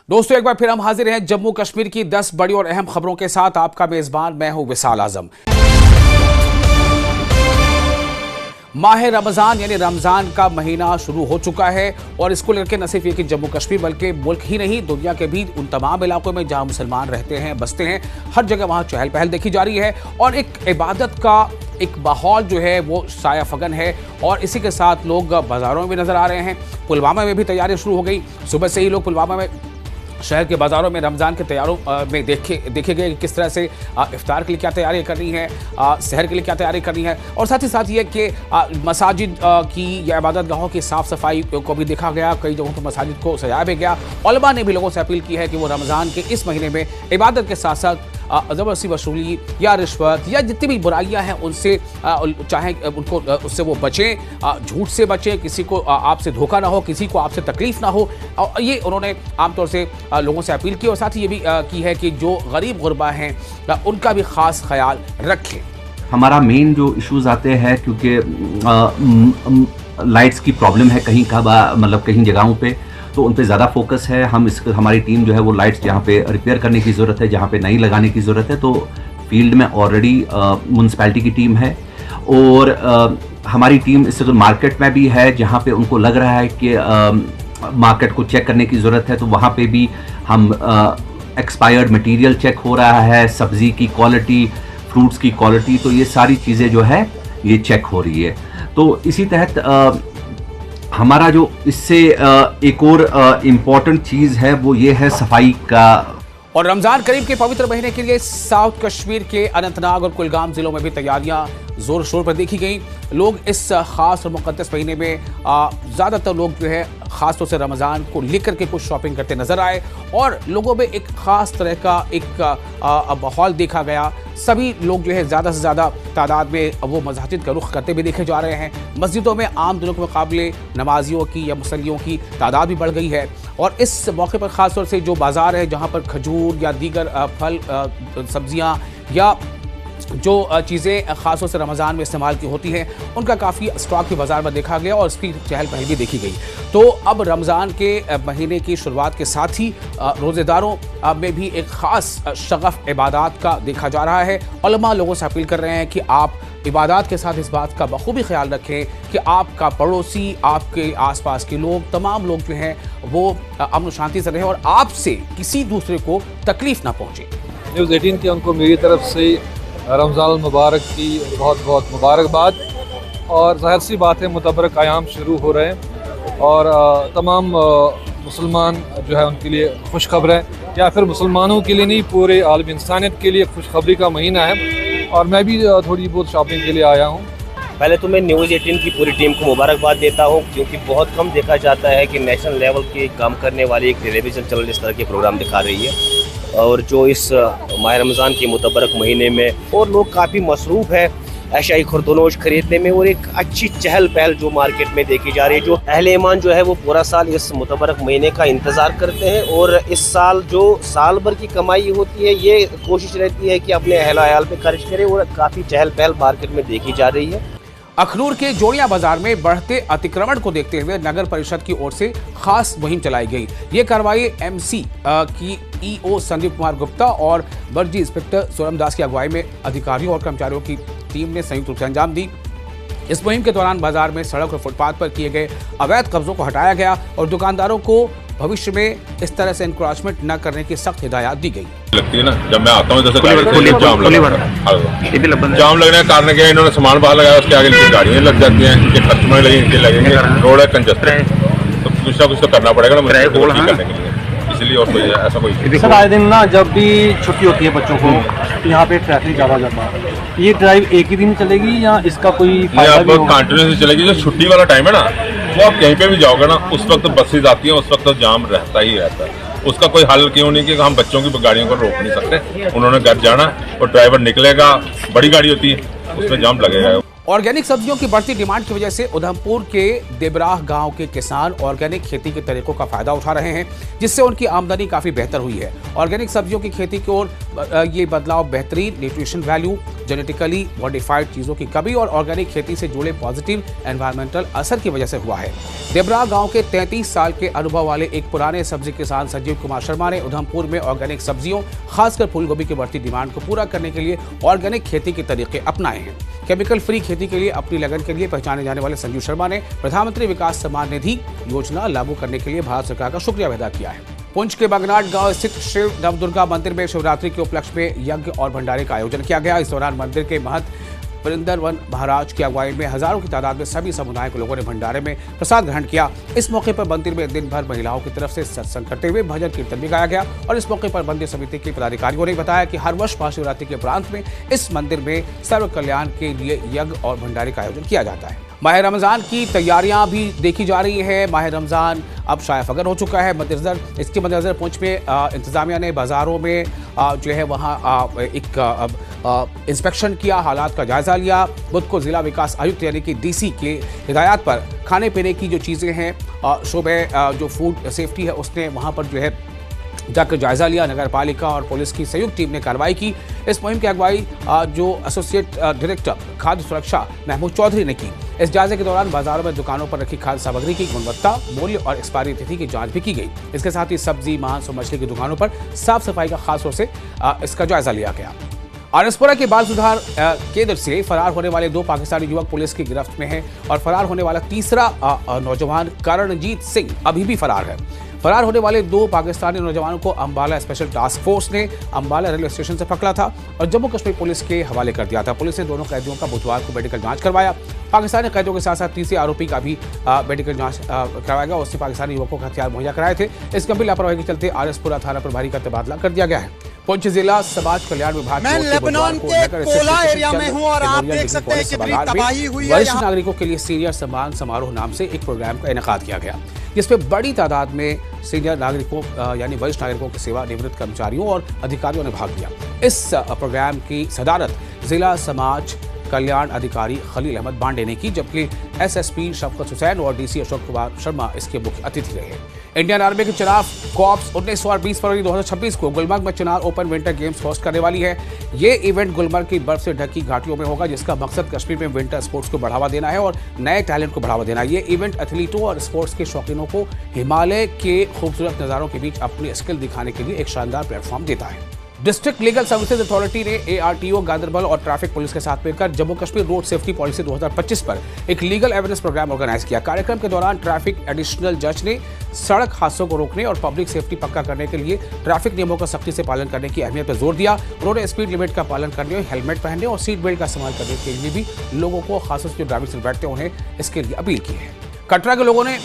दोस्तों एक बार फिर हम हाजिर हैं जम्मू कश्मीर की 10 बड़ी और अहम खबरों के साथ। आपका मेजबान मैं हूं विशाल आजम। माह रमजान यानी रमजान का महीना शुरू हो चुका है और इसको लेकर न सिर्फ ये कि जम्मू कश्मीर बल्कि मुल्क ही नहीं दुनिया के भी उन तमाम इलाकों में जहां मुसलमान रहते हैं बसते हैं, हर जगह वहां चहल पहल देखी जा रही है और एक इबादत का एक माहौल जो है वो साया फगन है और इसी के साथ लोग बाजारों में भी नजर आ रहे हैं। पुलवामा में भी तैयारी शुरू हो गई। सुबह से ही लोग पुलवामा में शहर के बाज़ारों में रमज़ान के तैयारों में देखे गए कि किस तरह से इफ्तार के लिए क्या तैयारी करनी है, सहर के लिए क्या तैयारी करनी है और साथ ही साथ ये कि मसाजिद की या इबादत गाहों की साफ़ सफाई को भी देखा गया। कई जगहों पर मसाजिद को सजाया भी गया। उलमा ने भी लोगों से अपील की है कि वो रमज़ान के इस महीने में इबादत के साथ साथ ज़बरदस्ती वसूली या रिश्वत या जितनी भी बुराइयां हैं उनसे चाहे उनको उससे वो बचें, झूठ से बचें, किसी को आपसे धोखा ना हो, किसी को आपसे तकलीफ ना हो। और ये उन्होंने आमतौर से लोगों से अपील की और साथ ही ये भी की है कि जो गरीब गुरबा हैं उनका भी ख़ास ख्याल रखें। हमारा मेन जो इश्यूज़ आते हैं क्योंकि लाइट्स की प्रॉब्लम है कहीं का मतलब कहीं जगहों पे, तो उन पे ज़्यादा फोकस है। हमारी टीम जो है वो लाइट्स जहाँ पे रिपेयर करने की ज़रूरत है, जहाँ पे नई लगाने की ज़रूरत है, तो फील्ड में ऑलरेडी म्यूनसिपैलिटी की टीम है और हमारी टीम इससे तो मार्केट में भी है जहाँ पे उनको लग रहा है कि मार्केट को चेक करने की ज़रूरत है, तो वहाँ पे भी हम एक्सपायर्ड मटेरियल चेक हो रहा है, सब्ज़ी की क्वालिटी, फ्रूट्स की क्वालिटी, तो ये सारी चीज़ें जो है ये चेक हो रही है। तो इसी तहत हमारा जो इससे एक और इम्पॉर्टेंट चीज़ है वो ये है सफाई का। और रमज़ान करीब के पवित्र महीने के लिए साउथ कश्मीर के अनंतनाग और कुलगाम ज़िलों में भी तैयारियां ज़ोर शोर पर देखी गई। लोग इस ख़ास और मुक़द्दस महीने में ज़्यादातर लोग जो है ख़ास तौर से रमज़ान को लेकर के कुछ शॉपिंग करते नज़र आए और लोगों में एक ख़ास तरह का एक माहौल देखा गया। सभी लोग जो है ज़्यादा से ज़्यादा तादाद में वो मस्जिद का रुख करते भी देखे जा रहे हैं। मस्जिदों में आम दिनों के मुकाबले नमाजियों की या मुसल्लियों की तादाद भी बढ़ गई है और इस मौके पर ख़ास तौर से जो बाज़ार है जहाँ पर खजूर या दीगर फल सब्जियाँ या जो चीज़ें ख़ास तौर से रमज़ान में इस्तेमाल की होती हैं उनका काफ़ी स्टॉक भी बाज़ार में देखा गया और इसकी चहल पहल भी देखी गई। तो अब रमज़ान के महीने की शुरुआत के साथ ही रोज़ेदारों में भी एक ख़ास शगफ़ इबादत का देखा जा रहा है। उलमा लोगों से अपील कर रहे हैं कि आप इबादत के साथ इस बात का बखूबी ख्याल रखें कि आपका पड़ोसी, आपके आसपास के लोग, तमाम लोग जो हैं वो अमन शांति से रहें और आपसे किसी दूसरे को तकलीफ़ ना पहुँचे। न्यूज़ 18 के उनको मेरी तरफ से रमज़ान मुबारक की बहुत बहुत मुबारकबाद। और ज़ाहिर सी बात है मुतबरक आयाम शुरू हो रहे हैं और तमाम मुसलमान जो है उनके लिए खुशखबर है, या फिर मुसलमानों के लिए नहीं पूरे आलम इंसानियत के लिए खुशखबरी का महीना है और मैं भी थोड़ी बहुत शॉपिंग के लिए आया हूँ। पहले तो मैं न्यूज़ 18 की पूरी टीम को मुबारकबाद देता हूँ क्योंकि बहुत कम देखा जाता है कि नेशनल लेवल के काम करने वाली एक टेलीविज़न चैनल इस तरह के प्रोग्राम दिखा रही है और जो इस माह रमज़ान के मुतबरक महीने में और लोग काफ़ी मसरूफ़ है अशाई खुर्दनोश खरीदने में और एक अच्छी चहल पहल जो मार्केट में देखी जा रही है। जो अहले ईमान जो है वो पूरा साल इस मुतबरक महीने का इंतज़ार करते हैं और इस साल जो साल भर की कमाई होती है ये कोशिश रहती है कि अपने अहल आयाल पे खर्च करें और काफ़ी चहल पहल मार्केट में देखी जा रही है। अखनूर के जोड़ियां बाजार में बढ़ते अतिक्रमण को देखते हुए नगर परिषद की ओर से खास मुहिम चलाई गई। ये कार्रवाई एमसी की ईओ संदीप कुमार गुप्ता और बर्जी इंस्पेक्टर सोरम दास की अगुवाई में अधिकारियों और कर्मचारियों की टीम ने संयुक्त रूप से अंजाम दी। इस मुहिम के दौरान बाजार में सड़क और फुटपाथ पर किए गए अवैध कब्जों को हटाया गया और दुकानदारों को भविष्य में इस तरह से एनक्रोचमेंट न करने की सख्त हिदायत दी गई। लगती है ना, जब मैं आता हूँ जैसे जाम लगने के कारण क्या इन्होंने सामान बाहर लगाया, उसके आगे गाड़ियाँ लग जाती हैं, इनके कस्टमर लगेंगे, रोड है कंजस्टेड है, तो कुछ ना कुछ तो करना पड़ेगा ना मुझे करने के लिए, इसलिए। और कोई ऐसा कोई सर आए दिन ना जब भी छुट्टी होती है बच्चों को तो यहाँ पे ट्रैफिक ज़्यादा जाता है। ये ड्राइव एक ही दिन चलेगी या इसका कोई कंटिन्यूसली चलेगी? जो छुट्टी वाला टाइम है ना वो आप कहीं पे भी जाओगे ना उस वक्त बसेज आती हैं, उस वक्त तो जाम रहता ही रहता है। उसका कोई हल क्यों नहीं कि हम बच्चों की गाड़ियों को रोक नहीं सकते, उन्होंने घर जाना और ड्राइवर निकलेगा, बड़ी गाड़ी होती है उसमें जाम लगेगा। ऑर्गेनिक सब्जियों की बढ़ती डिमांड की वजह से उधमपुर के देबराह गांव के किसान ऑर्गेनिक खेती के तरीकों का फायदा उठा रहे हैं, जिससे उनकी आमदनी काफी बेहतर हुई है। ऑर्गेनिक सब्जियों की खेती की ओर ये बदलाव बेहतरीन न्यूट्रिशन वैल्यू, जेनेटिकली मॉडिफाइड चीजों की कमी और ऑर्गेनिक खेती से जुड़े पॉजिटिव एनवायरमेंटल असर की वजह से हुआ है। देबराह गांव के 33 साल के अनुभव वाले एक पुराने सब्जी किसान संजीव कुमार शर्मा ने उधमपुर में ऑर्गेनिक सब्जियों, खासकर फूलगोभी की बढ़ती डिमांड को पूरा करने के लिए ऑर्गेनिक खेती के तरीके अपनाए हैं। केमिकल फ्री खेती के लिए अपनी लगन के लिए पहचाने जाने वाले संजीव शर्मा ने प्रधानमंत्री विकास सम्मान निधि योजना लागू करने के लिए भारत सरकार का शुक्रिया अदा किया है। पुंछ के बगनाट गांव स्थित शिव नवदुर्गा मंदिर में शिवरात्रि के उपलक्ष्य में यज्ञ और भंडारे का आयोजन किया गया। इस दौरान मंदिर के महंत वृंदावन महाराज की अगुवाई में हजारों की तादाद में सभी समुदाय के लोगों ने भंडारे में प्रसाद ग्रहण किया। इस मौके पर मंदिर में दिन भर महिलाओं की तरफ से सत्संग करते हुए भजन कीर्तन भी गाया गया और इस मौके पर मंदिर समिति के पदाधिकारियों ने बताया कि हर वर्ष महाशिवरात्रि के उपरांत में इस मंदिर में सर्व कल्याण के लिए यज्ञ और भंडारे का आयोजन किया जाता है। माह रमजान की तैयारियां भी देखी जा रही है। माह रमजान अब शाया फगर हो चुका है। इसके मद्देनजर पुंछ में इंतजामिया ने बाजारों में जो है वहाँ एक इंस्पेक्शन किया, हालात का जायजा लिया। बुध को जिला विकास आयुक्त यानी कि डीसी के हिदायत पर खाने पीने की जो चीज़ें हैं, शोबे जो फूड सेफ्टी है उसने वहाँ पर जो है जाकर जायजा लिया। नगर पालिका और पुलिस की संयुक्त टीम ने कार्रवाई की। इस मुहिम की अगुवाई जो एसोसिएट डायरेक्टर खाद्य सुरक्षा महमूद चौधरी ने की। इस जायजे के दौरान बाजारों में दुकानों पर रखी खाद्य सामग्री की गुणवत्ता, मूल्य और एक्सपायरी तिथि की जांच भी की गई। इसके साथ ही सब्जी, मांस और मछली की दुकानों पर साफ सफाई का खास तौर से इसका जायजा लिया गया। आनसपुरा के बाल सुधार केंद्र से फरार होने वाले 2 पाकिस्तानी युवक पुलिस की गिरफ्त में हैं और फरार होने वाला तीसरा नौजवान करणजीत सिंह अभी भी फरार है। फरार होने वाले 2 पाकिस्तानी नौजवानों को अंबाला स्पेशल टास्क फोर्स ने अंबाला रेलवे स्टेशन से पकड़ा था और जम्मू कश्मीर पुलिस के हवाले कर दिया था। पुलिस ने दोनों कैदियों का बुधवार को मेडिकल जांच करवाया। पाकिस्तानी कैदियों के साथ साथ तीसरे आरोपी का भी मेडिकल जांच करवाया गया। उसने पाकिस्तानी युवकों को हथियार मुहैया कराए थे। इस गंभीर लापरवाही के चलते आरएसपुरा थाना प्रभारी का तबादला कर दिया गया है। पुंछ जिला समाज कल्याण विभाग मैं लेबनान के कोला एरिया में हूं और आप देख सकते हैं कितनी तबाही हुई है। वरिष्ठ नागरिकों के लिए सीनियर सम्मान समारोह नाम से एक प्रोग्राम का इनेकाद किया गया, जिसमें बड़ी तादाद में सीनियर नागरिकों यानी वरिष्ठ नागरिकों के सेवा निवृत्त कर्मचारियों और अधिकारियों ने भाग लिया। इस प्रोग्राम की सदारत जिला समाज कल्याण अधिकारी खलील अहमद बांडे ने की, जबकि एसएसपी शफकत हुसैन और डीसी अशोक कुमार शर्मा इसके मुख्य अतिथि रहे। इंडियन आर्मी के चुनाव कॉप्स 19 और 20 फरवरी 2026 को गुलमर्ग में चुनाव ओपन विंटर गेम्स होस्ट करने वाली है। ये इवेंट गुलमर्ग की बर्फ से ढकी घाटियों में होगा, जिसका मकसद कश्मीर में विंटर स्पोर्ट्स को बढ़ावा देना है और नए टैलेंट को बढ़ावा देना है। ये इवेंट एथलीटों और स्पोर्ट्स के शौकीनों को हिमालय के खूबसूरत नज़ारों के बीच अपनी स्किल दिखाने के लिए एक शानदार प्लेटफॉर्म देता है। डिस्ट्रिक्ट लीगल सर्विसेज अथॉरिटी ने एआरटीओ गांदरबल और ट्रैफिक पुलिस के साथ मिलकर Jammu Kashmir road safety policy 2025 पर एक लीगल अवेयरनेस प्रोग्राम ऑर्गेनाइज किया। कार्यक्रम के दौरान ट्रैफिक एडिशनल जज ने सड़क हादसों को रोकने और पब्लिक सेफ्टी पक्का करने के लिए ट्रैफिक नियमों का सख्ती से पालन करने की अहमियत पर जोर दिया। उन्होंने स्पीड लिमिट का पालन करने, हेलमेट पहनने और सीट बेल्ट का इस्तेमाल करने के लिए भी लोगों को, खासतौर से जो ड्राइविंग सीट बैठते हैं, उन्हें इसके लिए अपील की है। कटरा के लोगों ने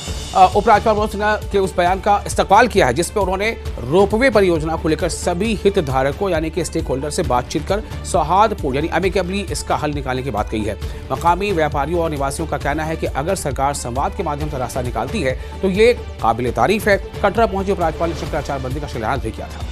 उपराज्यपाल मनोज सिन्हा के उस बयान का इस्तकबाल किया है जिसपे उन्होंने रोपवे परियोजना को लेकर सभी हितधारकों यानी कि स्टेक होल्डर से बातचीत कर सौहार्दपूर्ण यानी अमिकेबली इसका हल निकालने की बात कही है। मकामी व्यापारियों और निवासियों का कहना है कि अगर सरकार संवाद के माध्यम से रास्ता निकालती है तो ये काबिल तारीफ है। कटरा पहुंचे उपराज्यपाल ने शंकराचार्य मंदिर का शिलान्यास भी किया था।